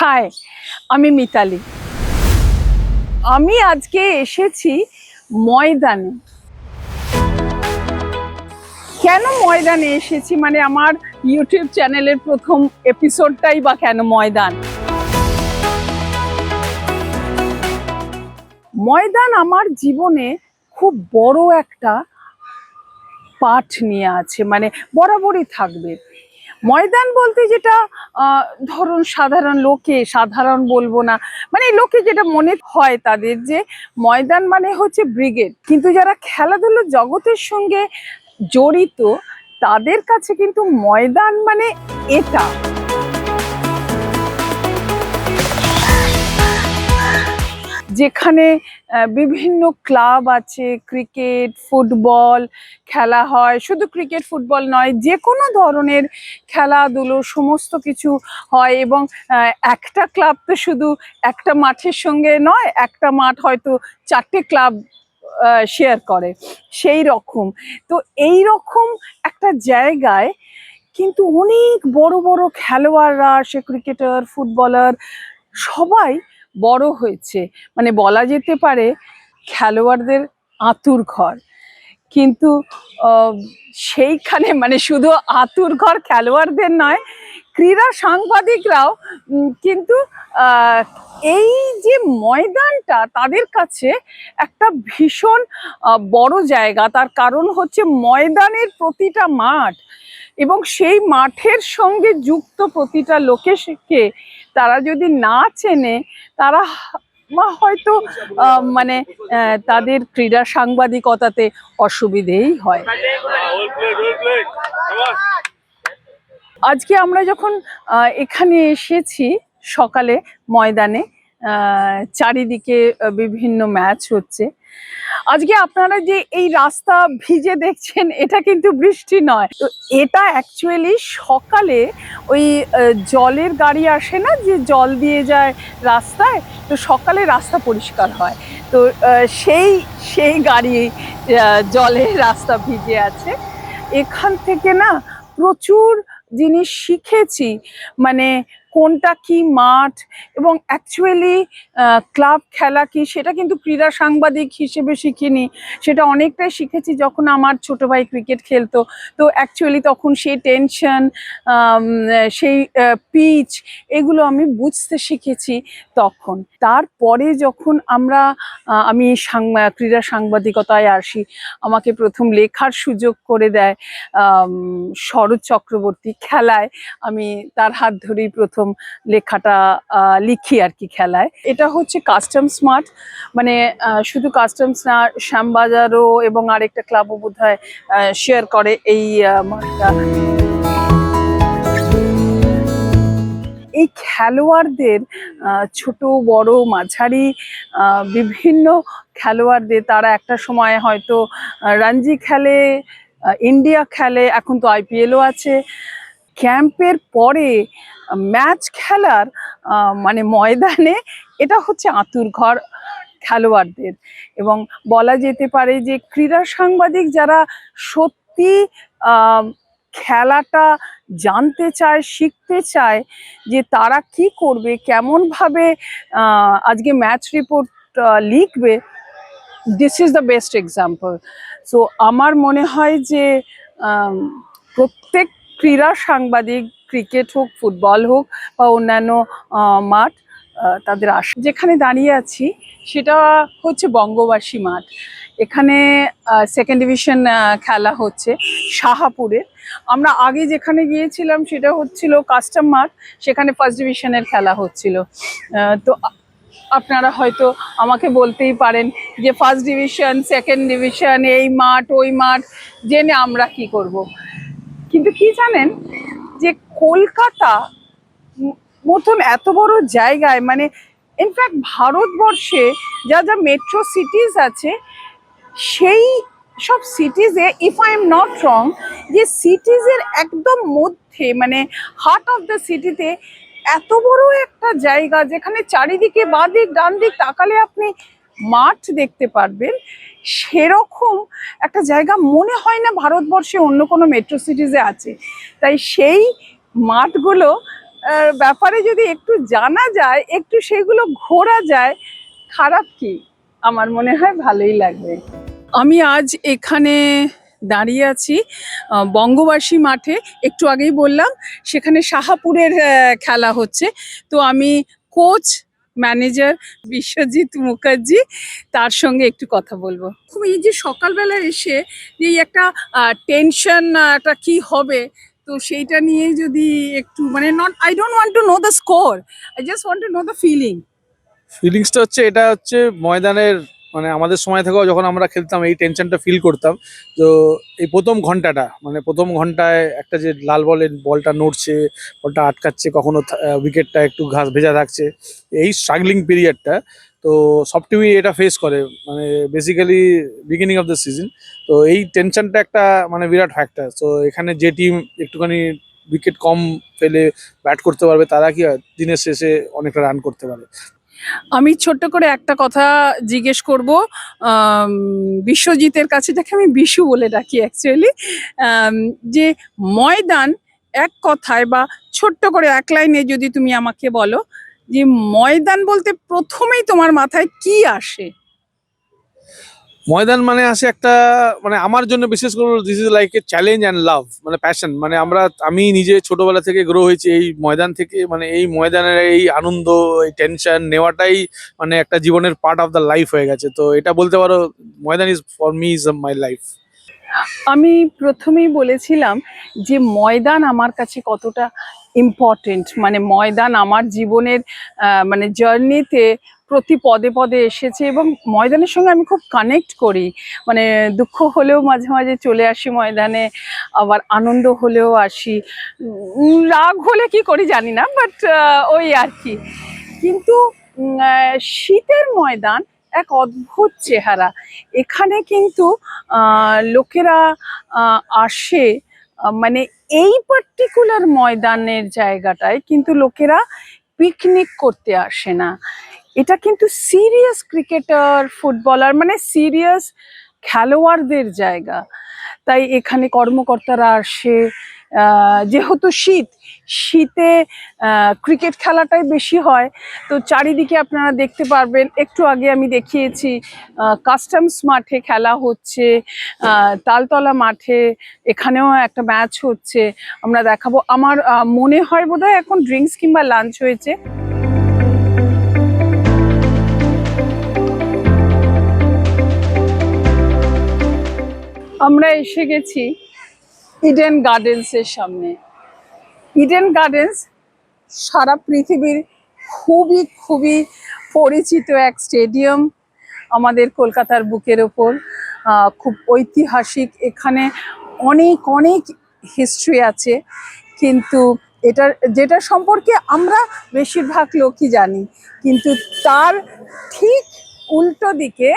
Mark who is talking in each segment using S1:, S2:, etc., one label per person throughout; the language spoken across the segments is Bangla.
S1: হাই, আমি মিতালি। আমি আজকে এসেছি ময়দানে। কেন ময়দানে এসেছি মানে আমার ইউটিউব চ্যানেলের প্রথম এপিসোডটাই বা কেন ময়দান। ময়দান আমার জীবনে খুব বড় একটা পাঠ নিয়ে আছে, মানে বরাবরই থাকবে। ময়দান বলতে যেটা ধরুন সাধারণ বলবো না, মানে লোকে যেটা মনে হয় তাদের যে ময়দান মানে হচ্ছে ব্রিগেড, কিন্তু যারা খেলাধুলার জগতের সঙ্গে জড়িত তাদের কাছে কিন্তু ময়দান মানে এটা। যেখানে বিভিন্ন ক্লাব আছে, ক্রিকেট ফুটবল খেলা হয়। শুধু ক্রিকেট ফুটবল নয়, যে কোনো ধরনের খেলাধুলো সমস্ত কিছু হয়। এবং একটা ক্লাব তো শুধু একটা মাঠের সঙ্গে নয়, একটা মাঠ হয়তো 4টে ক্লাব শেয়ার করে, সেই রকম। তো এই রকম একটা জায়গায় কিন্তু অনেক বড় বড় খেলোয়াড়রা, সে ক্রিকেটার ফুটবলার সবাই বড় হয়েছে, মানে বলা যেতে পারে খেলোয়াড়দের আঁতুর ঘর। কিন্তু সেইখানে মানে শুধু আঁতুর ঘর খেলোয়াড়দের নয়, ক্রীড়া সাংবাদিকরাও কিন্তু এই যে ময়দানটা তাদের কাছে একটা ভীষণ বড় জায়গা। তার কারণ হচ্ছে ময়দানের প্রতিটা মাঠ এবং সেই মাঠের সঙ্গে যুক্ত প্রতিটা লোকেশনকে তারা যদি না চেনে, তারা হয়তো মানে তাদের ক্রীড়া সাংবাদিকতাতে অসুবিধেই হয়। আজকে আমরা যখন এখানে এসেছি সকালে ময়দানে, চারিদিকে বিভিন্ন ম্যাচ হচ্ছে। আজকে আপনারা যে এই রাস্তা ভিজে দেখছেন, এটা কিন্তু বৃষ্টি নয়, তো এটা অ্যাকচুয়ালি সকালে ওই জলের গাড়ি আসে না, যে জল দিয়ে যায় রাস্তায়, তো সকালে রাস্তা পরিষ্কার হয়, তো সেই গাড়ি জলে রাস্তা ভিজে আছে। এখান থেকে না প্রচুর জিনিস শিখেছি, মানে কোনটা কি মাঠ এবং অ্যাকচুয়ালি ক্লাব খেলা কি, সেটা কিন্তু ক্রীড়া সাংবাদিক হিসেবে শিখিনি। সেটা অনেকটাই শিখেছি যখন আমার ছোট ভাই ক্রিকেট খেলতো, তো অ্যাকচুয়ালি তখন সেই টেনশন, সেই পিচ, এগুলো আমি বুঝতে শিখেছি তখন। তারপরে যখন আমি ক্রীড়া সাংবাদিকতায় আসি, আমাকে প্রথম লেখার সুযোগ করে দেয় শরৎ চক্রবর্তী। খেলায় আমি তার হাত ধরেই প্রথম লেখাটা লিখি আর কি, খেলায়। এটা হচ্ছে কাস্টমস মাঠ, মানে শুধু কাস্টমস না, শ্যামবাজারও এবং আরেকটা ক্লাবও বোধহয় শেয়ার করে এই মাঠটা। এই খেলোয়াড়দের ছোট বড় মাঝারি বিভিন্ন খেলোয়াড়দের, তারা একটা সময় হয়তো রঞ্জি খেলে, ইন্ডিয়া খেলে, এখন তো আইপিএলও আছে। ক্যাম্পের পরে ম্যাচ খেলার মানে ময়দানে এটা হচ্ছে আঁতুর ঘর খেলোয়াড়দের। এবং বলা যেতে পারে যে ক্রীড়া সাংবাদিক যারা সত্যি খেলাটা জানতে চায়, শিখতে চায়, যে তারা কি করবে, কেমনভাবে আজকে ম্যাচ রিপোর্ট লিখবে, this is the best example. So আমার মনে হয় যে প্রত্যেক ক্রীড়া সাংবাদিক, ক্রিকেট হোক ফুটবল হোক বা অন্যান্য মাঠ, তাদের যেখানে দাঁড়িয়ে আছি সেটা হচ্ছে বঙ্গবাসী মাঠ। এখানে সেকেন্ড ডিভিশন খেলা হচ্ছে শাহাপুরে। আমরা আগে যেখানে গিয়েছিলাম সেটা হচ্ছিল কাস্টম মাঠ, সেখানে ফার্স্ট ডিভিশনের খেলা হচ্ছিল। তো আপনারা হয়তো আমাকে বলতেই পারেন যে ফার্স্ট ডিভিশন সেকেন্ড ডিভিশন, এই মাঠ ওই মাঠ জেনে আমরা কি করব। কিন্তু কি জানেন, যে কলকাতা মতন এত বড় জায়গায়, মানে ইনফ্যাক্ট ভারতবর্ষে যা যা মেট্রো সিটিজ আছে, সেই সব সিটিজে, if I am not wrong, যে সিটিজের একদম মধ্যে, মানে হার্ট অফ দ্য সিটিতে এত বড় একটা জায়গা, যেখানে চারিদিকে বাঁ দিক ডান দিক তাকালে আপনি মাঠ দেখতে পারবেন, সেরকম একটা জায়গা মনে হয় না ভারতবর্ষে অন্য কোনো মেট্রো সিটিজে আছে। তাই সেই মাঠগুলো ব্যাপারে যদি একটু জানা যায়, একটু সেগুলো ঘোরা যায়, খারাপ কি? আমার মনে হয় ভালোই লাগবে। আমি আজ এখানে দাঁড়িয়ে আছি বঙ্গবাসী মাঠে। একটু আগেই বললাম সেখানে শাহাপুরের খেলা হচ্ছে। তো আমি কোচ ম্যানেজার বিশ্বজিৎ মুখার্জি, তার সঙ্গে একটু কথা বলবো। খুব এই যে সকালবেলা এসে এই একটা টেনশন, একটা কি হবে, তো সেইটা নিয়ে যদি একটু মানে not, I don't want to know the score, I just want to know the feeling.
S2: ফিলিংসটা হচ্ছে, এটা হচ্ছে ময়দানের, মানে আমাদের সময় থেকেও যখন আমরা খেলতাম এই টেনশনটা ফিল করতাম। তো এই প্রথম ঘন্টাটা, মানে প্রথম ঘন্টায় একটা যে লাল বলটা নড়ছে, বলটা আটকাচ্ছে, কখনো উইকেটটা একটু ঘাস ভেজা থাকছে, এই স্ট্রাগলিং পিরিয়ডটা তো সব টিমই এটা ফেস করে, মানে basically beginning of the season. তো এই টেনশনটা একটা মানে বিরাট ফ্যাক্টর। তো এখানে যে টিম একটুখানি উইকেট কম ফেলে ব্যাট করতে পারবে, তারা কি হয় দিনের শেষে অনেকটা রান করতে পারে।
S1: আমি ছোট্ট করে একটা কথা জিজ্ঞেস করব বিশ্বজিতের কাছে, যাকে আমি বিশু বলে ডাকি অ্যাকচুয়ালি, যে ময়দান এক কথায় বা ছোট্ট করে এক লাইনে যদি তুমি আমাকে বলো, যে ময়দান বলতে প্রথমেই তোমার মাথায় কি আসে?
S2: ময়দান মানে আসে একটা, মানে আমার জন্য বিশেষ করে this is like a challenge and love, মানে প্যাশন। মানে আমি নিজে ছোটবেলা থেকে গ্রো হয়েছি এই ময়দান থেকে, মানে এই ময়দানের এই আনন্দ, এই টেনশন নেওয়াটাই মানে একটা জীবনের পার্ট অফ দ্য লাইফ হয়ে গেছে। তো এটা বলতে পারো Maidan is for me is my life.
S1: আমি প্রথমেই বলেছিলাম যে ময়দান আমার কাছে কতটা ইম্পর্টেন্ট, মানে ময়দান আমার জীবনের মানে জার্নিতে প্রতি পদে পদে এসেছে এবং ময়দানের সঙ্গে আমি খুব কানেক্ট করি। মানে দুঃখ হলেও মাঝে মাঝে চলে আসি ময়দানে, আবার আনন্দ হলেও আসি, রাগ হলে কি করি জানি না, বাট ওই আর কি। কিন্তু শীতের ময়দান এক অদ্ভুত চেহারা। এখানে কিন্তু লোকেরা আসে, মানে এই পার্টিকুলার ময়দানের জায়গাটায় কিন্তু লোকেরা পিকনিক করতে আসে না। এটা কিন্তু সিরিয়াস ক্রিকেটার, ফুটবলার, মানে সিরিয়াস খেলোয়াড়দের জায়গা। তাই এখানে কর্মকর্তারা আসে। যেহেতু শীতে ক্রিকেট খেলাটাই বেশি হয়। তো চারিদিকে আপনারা দেখতে পারবেন, একটু আগে আমি দেখিয়েছি কাস্টমস মাঠে খেলা হচ্ছে, তালতলা মাঠে এখানেও একটা ম্যাচ হচ্ছে, আমরা দেখাবো। আমার মনে হয় বোধহয় এখন ড্রিঙ্কস কিংবা লাঞ্চ হয়েছে। আমরা এসে গেছি ইডেন গার্ডেন্সের সামনে। ইডেন গার্ডেন্স সারা পৃথিবীর খুবই খুবই পরিচিত এক স্টেডিয়াম, আমাদের কলকাতার বুকের ওপর, খুব ঐতিহাসিক। এখানে অনেক অনেক হিস্ট্রি আছে, কিন্তু যেটা সম্পর্কে আমরা বেশিরভাগ লোকই জানি, কিন্তু তার ঠিক উল্টো দিকে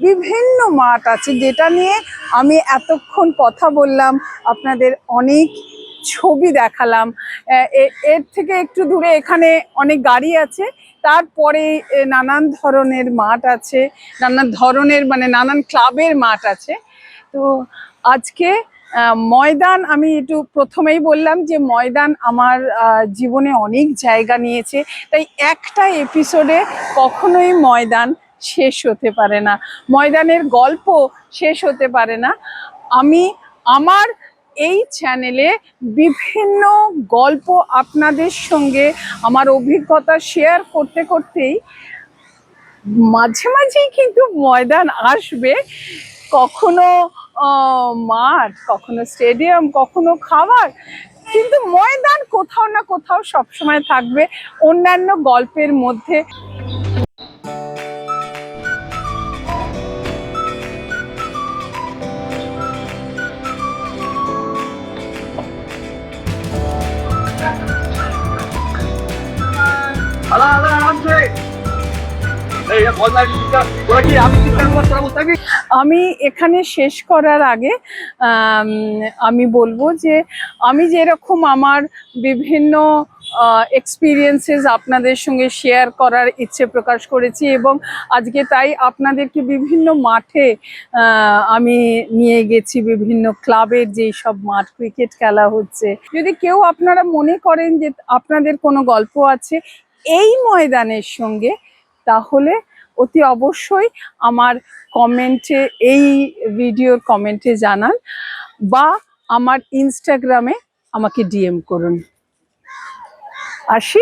S1: বিভিন্ন মাঠ আছে, যেটা নিয়ে আমি এতক্ষণ কথা বললাম, আপনাদের অনেক ছবি দেখালাম। এর থেকে একটু দূরে এখানে অনেক গাড়ি আছে, তারপরে নানান ধরনের মাঠ আছে, নানান ধরনের মানে নানান ক্লাবের মাঠ আছে। তো আজকে ময়দান, আমি একটু প্রথমেই বললাম যে ময়দান আমার জীবনে অনেক জায়গা নিয়েছে, তাই একটা এপিসোডে কখনোই ময়দান শেষ হতে পারে না, ময়দানের গল্প শেষ হতে পারে না। আমি আমার এই চ্যানেলে বিভিন্ন গল্প আপনাদের সঙ্গে আমার অভিজ্ঞতা শেয়ার করতে করতেই মাঝে মাঝেই কিন্তু ময়দান আসবে, কখনো মাঠ, কখনো স্টেডিয়াম, কখনো খাবার, কিন্তু ময়দান কোথাও না কোথাও সবসময় থাকবে অন্যান্য গল্পের মধ্যে। আমি এখানে শেষ করার আগে আমি বলবো যে আমি যেরকম আমার বিভিন্ন এক্সপিরিয়েন্সেস আপনাদের সঙ্গে শেয়ার করার ইচ্ছে প্রকাশ করেছি, এবং আজকে তাই আপনাদেরকে বিভিন্ন মাঠে আমি নিয়ে গেছি, বিভিন্ন ক্লাবের যেই সব মাঠ ক্রিকেট খেলা হচ্ছে। যদি কেউ আপনারা মনে করেন যে আপনাদের কোনো গল্প আছে এই ময়দানের সঙ্গে, তাহলে অতি অবশ্যই আমার কমেন্টে, এই ভিডিওর কমেন্টে জানান, বা আমার ইনস্টাগ্রামে আমাকে ডিএম করুন। আসি।